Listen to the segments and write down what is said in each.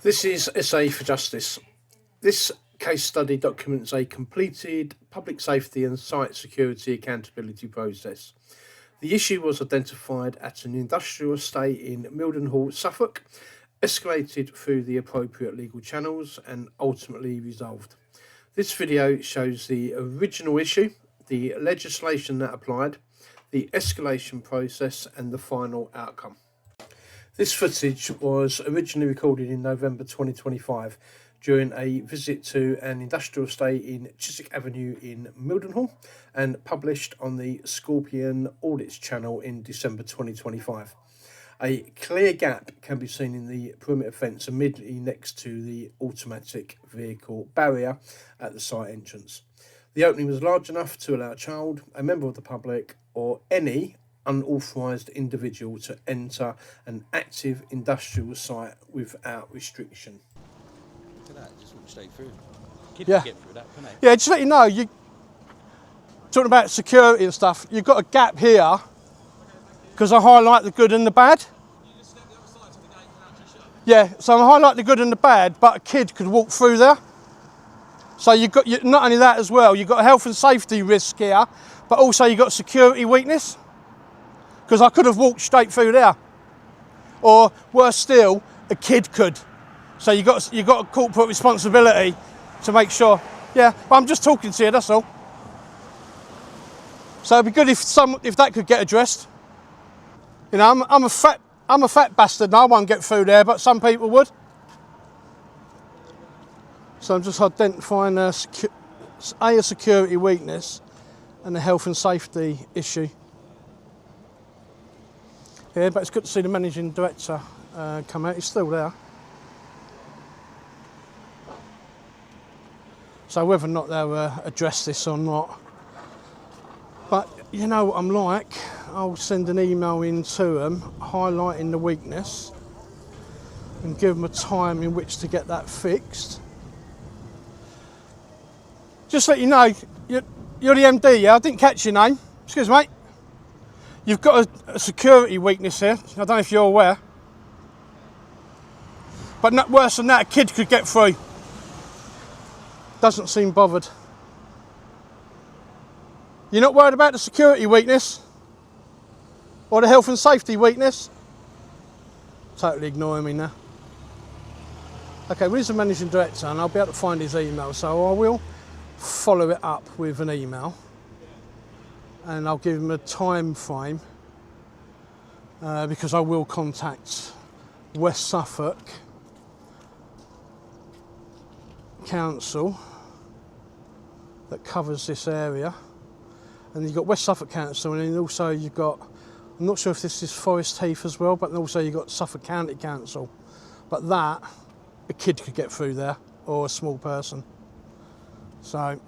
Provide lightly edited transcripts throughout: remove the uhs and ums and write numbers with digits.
This is SA for Justice. This case study documents a completed public safety and site security accountability process. The issue was identified at an industrial estate in Mildenhall, Suffolk, escalated through the appropriate legal channels and ultimately resolved. This video shows the original issue, the legislation that applied, the escalation process and the final outcome. This footage was originally recorded in November 2025 during a visit to an industrial estate in Chiswick Avenue in Mildenhall and published on the Scorpion Audits channel in December 2025. A clear gap can be seen in the perimeter fence immediately next to the automatic vehicle barrier at the site entrance. The opening was large enough to allow a child, a member of the public, or any unauthorised individual to enter an active industrial site without restriction. Look at that, just walk straight through. Kids Yeah. can get through that, can they? Yeah, just let you know, you talking about security and stuff, you've got a gap here because I highlight the good and the bad. Yeah, so I highlight the good and the bad, but a kid could walk through there. So you've got, not only that as well, you've got a health and safety risk here, but also you've got security weakness. Because I could have walked straight through there. Or worse still, a kid could. So you've got a corporate responsibility to make sure. Yeah, but I'm just talking to you, that's all. So it'd be good if that could get addressed. You know, I'm a fat bastard and I won't get through there, but some people would. So I'm just identifying a security weakness and a health and safety issue. Yeah, but it's good to see the managing director come out. He's still there. So whether or not they'll address this or not. But you know what I'm like. I'll send an email in to them highlighting the weakness and give them a time in which to get that fixed. Just let you know, you're the MD, yeah? I didn't catch your name. Excuse me, mate. You've got a security weakness here. I don't know if you're aware. But not worse than that, a kid could get through. Doesn't seem bothered. You're not worried about the security weakness? Or the health and safety weakness? Totally ignoring me now. Okay, well, he's the managing director and I'll be able to find his email, so I will follow it up with an email. And I'll give him a time frame because I will contact West Suffolk Council that covers this area, and you've got West Suffolk Council, and then also you've got, I'm not sure if this is Forest Heath as well, but also you've got Suffolk County Council, but that a kid could get through there or a small person. So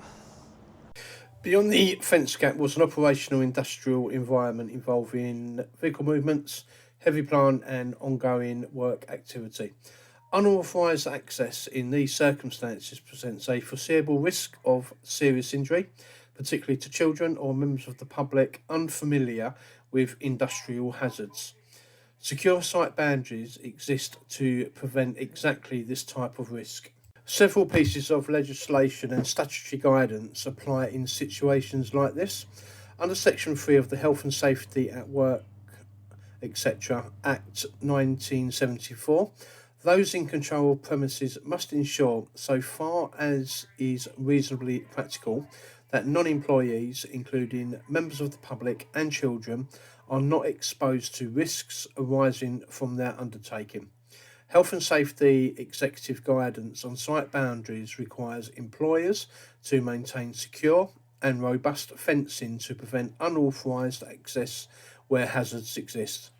Beyond the fence gap was an operational industrial environment involving vehicle movements, heavy plant and ongoing work activity. Unauthorised access in these circumstances presents a foreseeable risk of serious injury, particularly to children or members of the public unfamiliar with industrial hazards. Secure site boundaries exist to prevent exactly this type of risk. Several pieces of legislation and statutory guidance apply in situations like this. Under Section 3 of the Health and Safety at Work, etc. Act 1974, those in control of premises must ensure, so far as is reasonably practical, that non-employees, including members of the public and children, are not exposed to risks arising from their undertaking. Health and Safety Executive Guidance on Site Boundaries requires employers to maintain secure and robust fencing to prevent unauthorised access where hazards exist.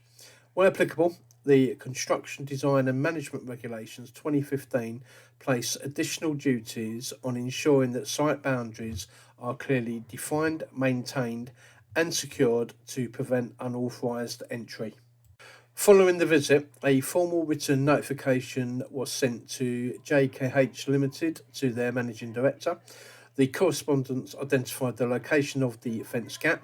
Where applicable, the Construction Design and Management Regulations 2015 place additional duties on ensuring that site boundaries are clearly defined, maintained and secured to prevent unauthorised entry. Following the visit, a formal written notification was sent to JKH Limited to their managing director. The correspondence identified the location of the fence gap,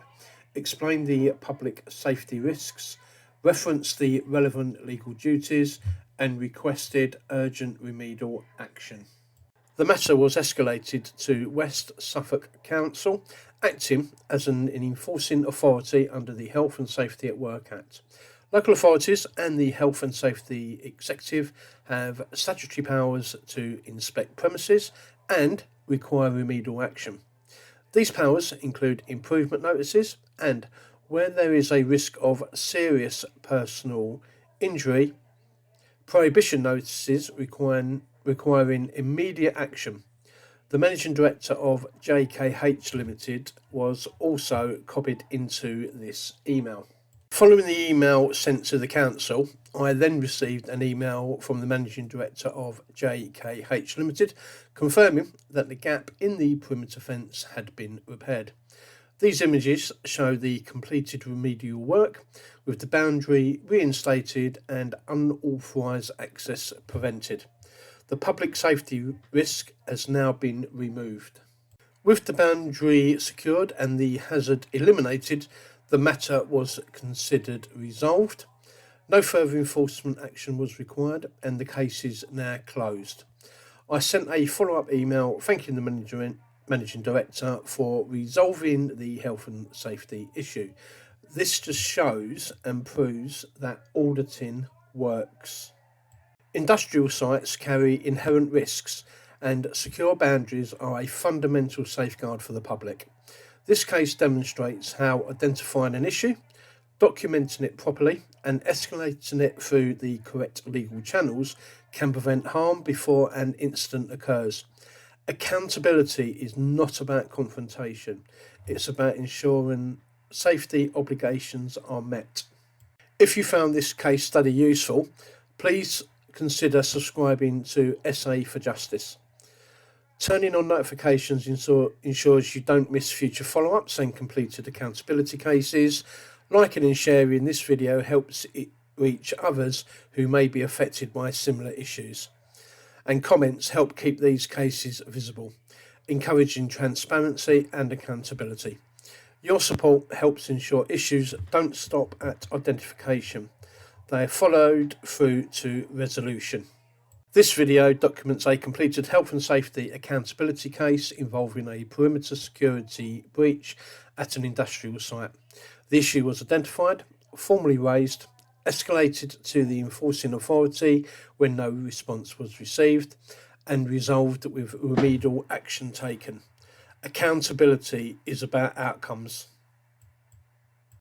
explained the public safety risks, referenced the relevant legal duties and requested urgent remedial action. The matter was escalated to West Suffolk Council, acting as an enforcing authority under the Health and Safety at Work Act. Local authorities and the Health and Safety Executive have statutory powers to inspect premises and require remedial action. These powers include improvement notices and, where there is a risk of serious personal injury, prohibition notices requiring immediate action. The Managing Director of JKH Limited was also copied into this email. Following the email sent to the council, I then received an email from the Managing Director of JKH Limited confirming that the gap in the perimeter fence had been repaired. These images show the completed remedial work, with the boundary reinstated and unauthorised access prevented. The public safety risk has now been removed. With the boundary secured and the hazard eliminated, the matter was considered resolved. No further enforcement action was required and the case is now closed. I sent a follow-up email thanking the Managing Director for resolving the health and safety issue. This just shows and proves that auditing works. Industrial sites carry inherent risks, and secure boundaries are a fundamental safeguard for the public. This case demonstrates how identifying an issue, documenting it properly, and escalating it through the correct legal channels can prevent harm before an incident occurs. Accountability is not about confrontation, it's about ensuring safety obligations are met. If you found this case study useful, please consider subscribing to SA for Justice. Turning on notifications ensures you don't miss future follow-ups and completed accountability cases. Liking and sharing this video helps it reach others who may be affected by similar issues. And comments help keep these cases visible, encouraging transparency and accountability. Your support helps ensure issues don't stop at identification. They are followed through to resolution. This video documents a completed health and safety accountability case involving a perimeter security breach at an industrial site. The issue was identified, formally raised, escalated to the enforcing authority when no response was received, and resolved with remedial action taken. Accountability is about outcomes.